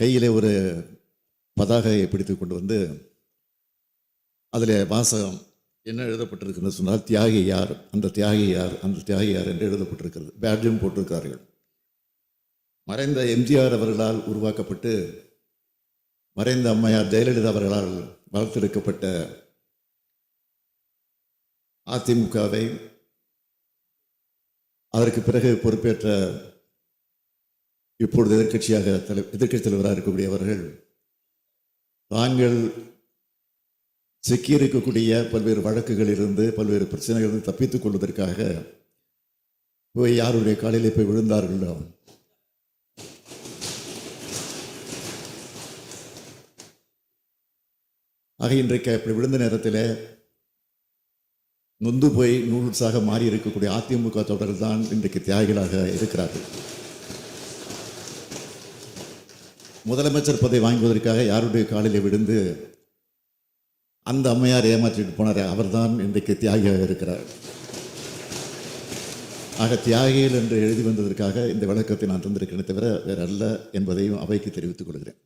கையிலே ஒரு பதாகையை பிடித்து கொண்டு வந்து அதில் வாசகம் என்ன எழுதப்பட்டிருக்குன்னு சொன்னால், தியாகி யார், அந்த தியாகி யார், அந்த தியாகி யார் என்று எழுதப்பட்டிருக்கிறது. பேட்ஜும் போட்டிருக்கார்கள். மறைந்த எம்ஜிஆர் அவர்களால் உருவாக்கப்பட்டு மறைந்த அம்மையார் ஜெயலலிதா அவர்களால் வளர்த்தெடுக்கப்பட்ட அதிமுகவை அதற்கு பிறகு பொறுப்பேற்ற இப்பொழுது எதிர்க்கட்சி தலைவராக இருக்கக்கூடியவர்கள் தாங்கள் சிக்கியிருக்கக்கூடிய பல்வேறு வழக்குகளிலிருந்து பல்வேறு பிரச்சனைகளிலிருந்து தப்பித்துக் கொள்வதற்காக போய் யாருடைய காலையிலே போய் விழுந்தார்களோ ஆக இன்றைக்கு அப்படி விழுந்த நேரத்தில் நொந்து போய் நூல்ஸாக மாறி இருக்கக்கூடிய அதிமுக தொடர்கள் தான் இன்றைக்கு தியாகிகளாக இருக்கிறார்கள். முதலமைச்சர் பதவி வாங்குவதற்காக யாருடைய காலில் விழுந்து அந்த அம்மையார் ஏமாற்றிட்டு போனார், அவர்தான் இன்றைக்கு தியாகியாக இருக்கிறார். ஆக தியாகிகள் என்று எழுதி வந்ததற்காக இந்த விளக்கத்தை நான் தந்திருக்கிறேன் தவிர வேற அல்ல என்பதையும் அவைக்கு தெரிவித்துக் கொள்கிறேன்.